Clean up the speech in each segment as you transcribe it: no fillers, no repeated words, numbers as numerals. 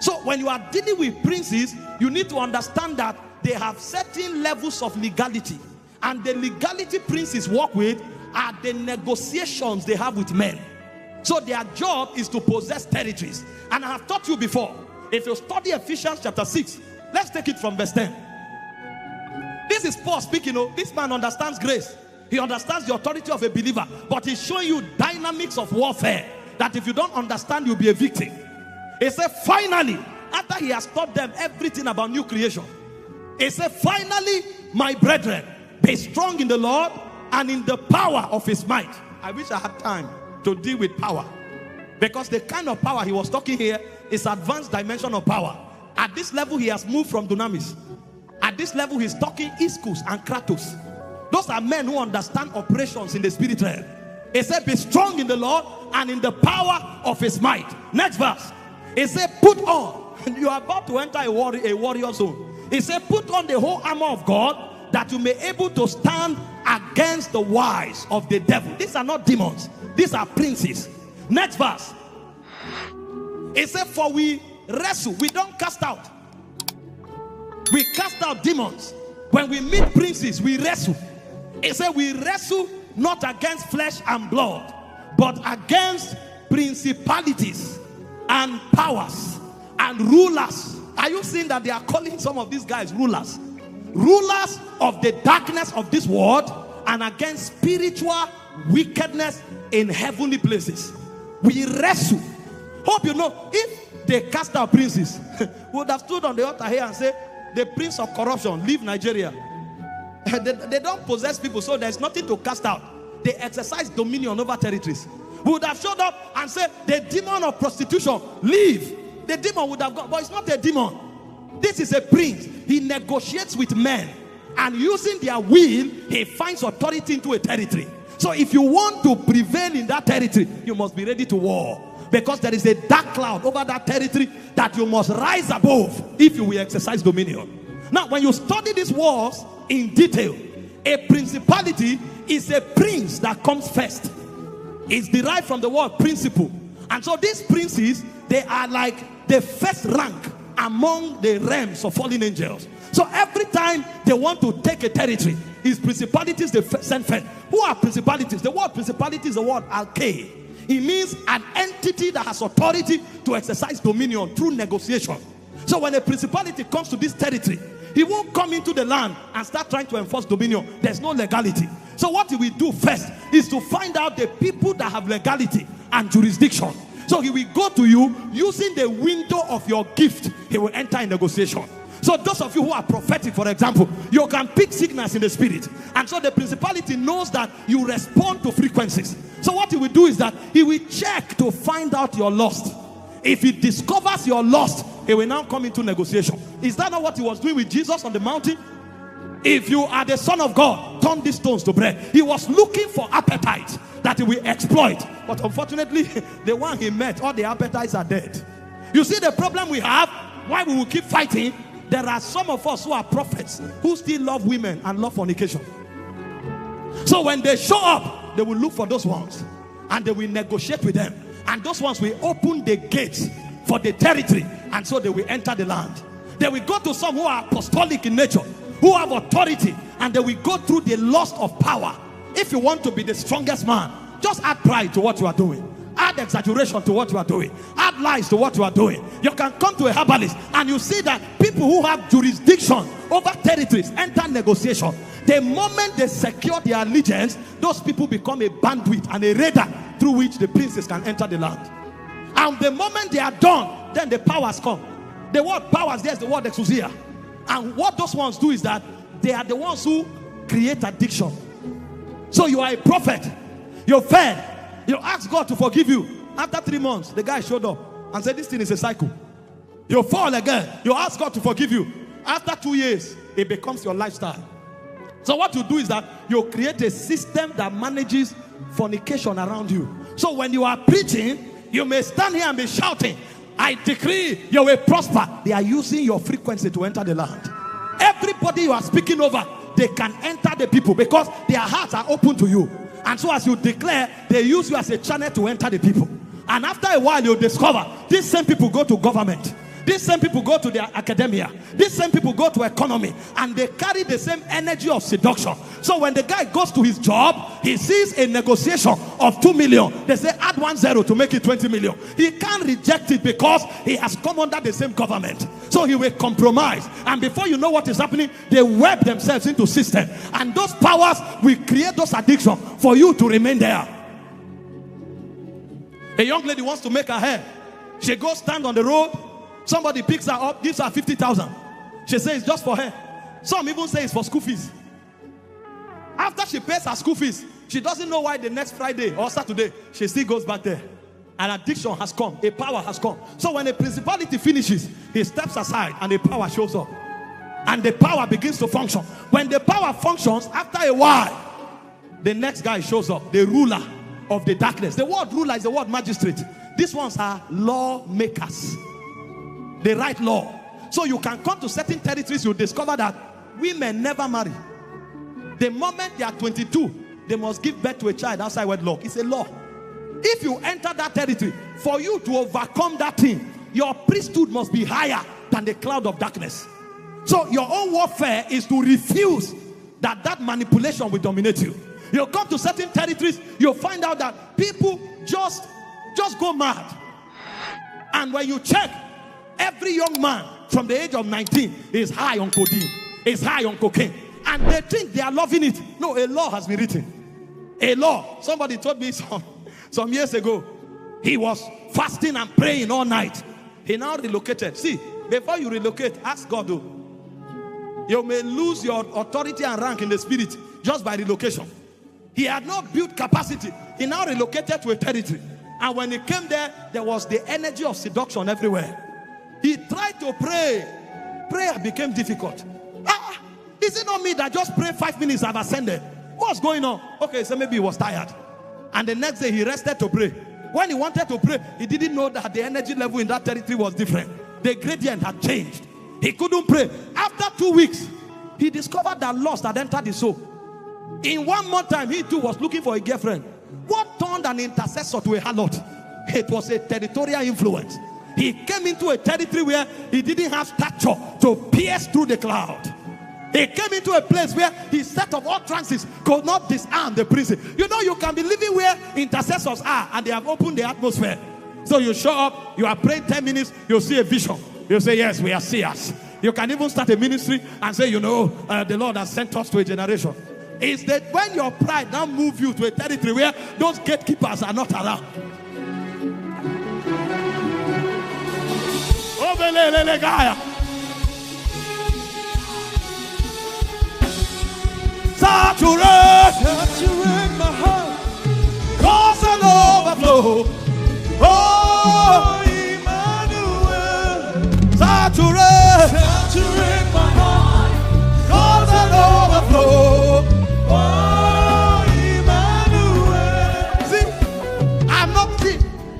So when you are dealing with princes, you need to understand that they have certain levels of legality. And the legality princes work with are the negotiations they have with men. So their job is to possess territories. And I have taught you before, if you study Ephesians chapter 6, let's take it from verse 10. This is Paul speaking. This man understands grace. He understands the authority of a believer. But he's showing you dynamics of warfare that if you don't understand, you'll be a victim. He said, finally, after he has taught them everything about new creation, he said, finally, my brethren, be strong in the Lord and in the power of his might. I wish I had time to deal with power, because the kind of power he was talking here is advanced dimension of power. At this level, he has moved from dunamis. At this level, he's talking iskus and kratos. Those are men who understand operations in the spirit realm. He said, be strong in the Lord and in the power of his might. Next verse. He said, put on. You are about to enter a warrior zone. He said, put on the whole armor of God, that you may be able to stand against the wiles of the devil. These are not demons. These are princes. Next verse. He said, for we wrestle. We don't cast out. We cast out demons. When we meet princes, we wrestle. He said, we wrestle not against flesh and blood, but against principalities and powers and rulers. Are you seeing that they are calling some of these guys rulers? Rulers of the darkness of this world, and against spiritual wickedness in heavenly places. We wrestle. Hope you know, if they cast out princes, we would have stood on the altar here and say, the prince of corruption, leave Nigeria. They don't possess people, so there's nothing to cast out. They exercise dominion over territories. We would have showed up and said, the demon of prostitution, leave. The demon would have gone, but it's not a demon. This is a prince. He negotiates with men, and using their will, he finds authority into a territory. So if you want to prevail in that territory, you must be ready to war, because there is a dark cloud over that territory that you must rise above if you will exercise dominion. Now, when you study these wars in detail, a principality is a prince that comes first. It's derived from the word principle. And so these princes, they are like the first rank among the realms of fallen angels. So every time they want to take a territory, his principalities they send first. Who are principalities? The word principality is the word alke. It means an entity that has authority to exercise dominion through negotiation. So when a principality comes to this territory, he won't come into the land and start trying to enforce dominion. There's no legality. So what he will do first is to find out the people that have legality and jurisdiction. So he will go to you using the window of your gift. He will enter in negotiation. So those of you who are prophetic, for example, you can pick signals in the spirit. And so the principality knows that you respond to frequencies. So what he will do is that he will check to find out your lust. If he discovers your lust, he will now come into negotiation. Is that not what he was doing with Jesus on the mountain? If you are the Son of God, turn these stones to bread. He was looking for appetite that he will exploit. But unfortunately, the one he met, all the appetites are dead. You see the problem we have, why we will keep fighting? There are some of us who are prophets who still love women and love fornication. So when they show up, they will look for those ones and they will negotiate with them. And those ones will open the gates for the territory, and so they will enter the land. They will go to some who are apostolic in nature, who have authority, and they will go through the lust of power. If you want to be the strongest man, just add pride to what you are doing. Add exaggeration to what you are doing. Add lies to what you are doing. You can come to a herbalist and you see that people who have jurisdiction over territories enter negotiation. The moment they secure their allegiance, those people become a bandwidth and a radar through which the princes can enter the land. And the moment they are done, then the powers come. The word powers, there's the word exousia. And what those ones do is that they are the ones who create addiction. So you are a prophet, you're fed, you ask God to forgive you. After 3 months, the guy showed up and said, this thing is a cycle. You fall again, you ask God to forgive you. After 2 years, it becomes your lifestyle. So what you do is that you create a system that manages fornication around you. So when you are preaching, you may stand here and be shouting, I decree you will prosper. They are using your frequency to enter the land. Everybody you are speaking over, they can enter the people because their hearts are open to you. And so as you declare, they use you as a channel to enter the people. And after a while, you discover these same people go to government. These same people go to their academia. These same people go to economy, and they carry the same energy of seduction. So when the guy goes to his job, he sees a negotiation of 2 million. They say add 1 0 to make it 20 million. He can't reject it because he has come under the same government. So he will compromise, and before you know what is happening, they web themselves into system, and those powers will create those addictions for you to remain there. A young lady wants to make her hair. She goes stand on the road. Somebody picks her up, gives her 50,000. She says it's just for her. Some even say it's for school fees. After she pays her school fees, she doesn't know why the next Friday or Saturday she still goes back there. An addiction has come, a power has come. So when a principality finishes, he steps aside and the power shows up. And the power begins to function. When the power functions, after a while, the next guy shows up, the ruler of the darkness. The word ruler is the word magistrate. These ones are lawmakers. They write law. So you can come to certain territories, you discover that women never marry. The moment they are 22, they must give birth to a child outside wedlock. It's a law. If you enter that territory, for you to overcome that thing, your priesthood must be higher than the cloud of darkness. So your own warfare is to refuse that manipulation will dominate you. You come to certain territories, you'll find out that people just go mad. And when you check, every young man from the age of 19 is high on codeine, is high on cocaine, and they think they are loving it. No, a law has been written. A law. Somebody told me some years ago, he was fasting and praying all night. He now relocated. See, before you relocate, ask God. You may lose your authority and rank in the spirit just by relocation. He had not built capacity. He now relocated to a territory. And when he came there, there was the energy of seduction everywhere. He tried to pray. Prayer became difficult. Is it not me that just prayed 5 minutes I've ascended? What's going on? Okay, so maybe he was tired. And the next day he rested to pray. When he wanted to pray, he didn't know that the energy level in that territory was different. The gradient had changed. He couldn't pray. After 2 weeks, he discovered that lust had entered his soul. In 1 month time, he too was looking for a girlfriend. What turned an intercessor to a harlot? It was a territorial influence. He came into a territory where he didn't have stature to pierce through the cloud. He came into a place where his set of utterances could not disarm the prison. You know, you can be living where intercessors are and they have opened the atmosphere. So you show up, you are praying 10 minutes, you see a vision. You say, yes, we are seers. You can even start a ministry and say, you know, the Lord has sent us to a generation. It's that when your pride now moves you to a territory where those gatekeepers are not around. Saturate my heart, cause an overflow. Oh, Emmanuel. Saturate my heart, cause an overflow. Oh, Emmanuel. See,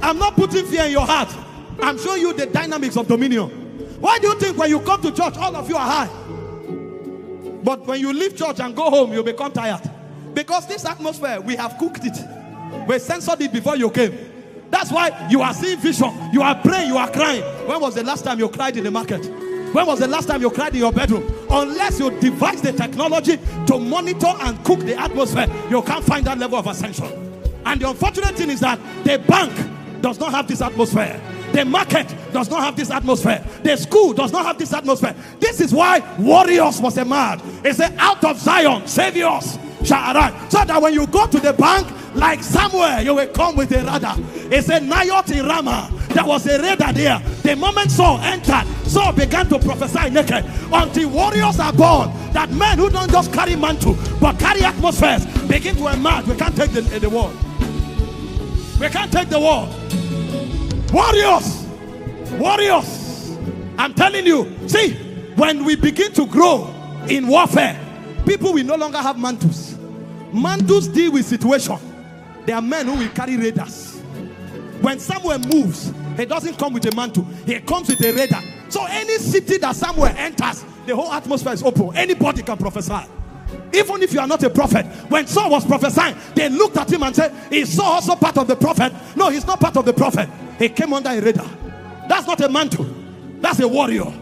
I'm not putting fear in your heart. I'm showing you the dynamics of dominion. Why do you think when you come to church, all of you are high? But when you leave church and go home, you become tired. Because this atmosphere, we have cooked it. We censored it before you came. That's why you are seeing vision. You are praying, you are crying. When was the last time you cried in the market? When was the last time you cried in your bedroom? Unless you devise the technology to monitor and cook the atmosphere, you can't find that level of ascension. And the unfortunate thing is that the bank does not have this atmosphere. The market does not have this atmosphere. The school does not have this atmosphere. This is why warriors must emerge. It said, out of Zion, saviors shall arise. So that when you go to the bank, like Samuel, you will come with a radar. It said, Nayot in Ramah. There was a radar there. The moment Saul entered, Saul began to prophesy naked. Until warriors are born, that men who don't just carry mantle, but carry atmospheres, begin to emerge. We can't take the world. We can't take the world. Warriors, I'm telling you. See, when we begin to grow in warfare, people will no longer have mantles. Mantles deal with situation. There are men who will carry radars. When Samuel moves, he doesn't come with a mantle, he comes with a radar. So any city that Samuel enters, the whole atmosphere is open. Anybody can prophesy. Even if you are not a prophet. When Saul was prophesying, they looked at him and said, is Saul also part of the prophet? No, he's not part of the prophet. He came under a radar. That's not a mantle. That's a warrior.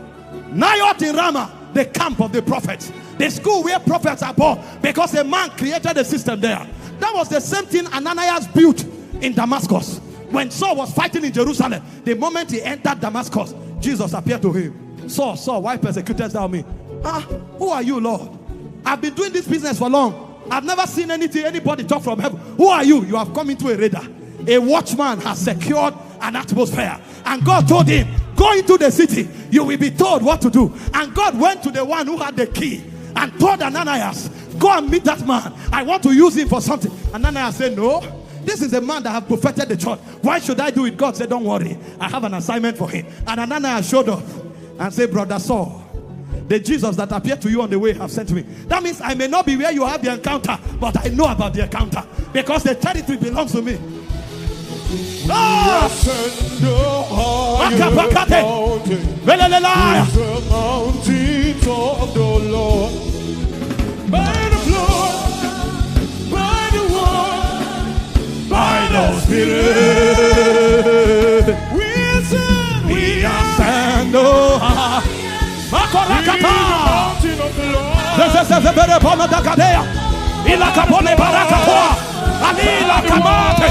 Nayot in Ramah, the camp of the prophets, the school where prophets are born, because a man created a system there. That was the same thing Ananias built in Damascus. When Saul was fighting in Jerusalem, the moment he entered Damascus, Jesus appeared to him. Saul, why persecutest thou me? Who are you, Lord? I've been doing this business for long. I've never seen anybody talk from heaven. Who are you? You have come into a radar. A watchman has secured an atmosphere. And God told him, go into the city. You will be told what to do. And God went to the one who had the key and told Ananias, go and meet that man. I want to use him for something. Ananias said, no. This is a man that have perfected the church. Why should I do it? God said, don't worry. I have an assignment for him. And Ananias showed up and said, brother Saul, the Jesus that appeared to you on the way have sent me. That means I may not be where you have the encounter, but I know about the encounter because the territory belongs to me. By the Spirit, we ascend the mountain of the Lord. This is the very bottom of the Gadea. Ila kapone baraka poa. Alila kamate.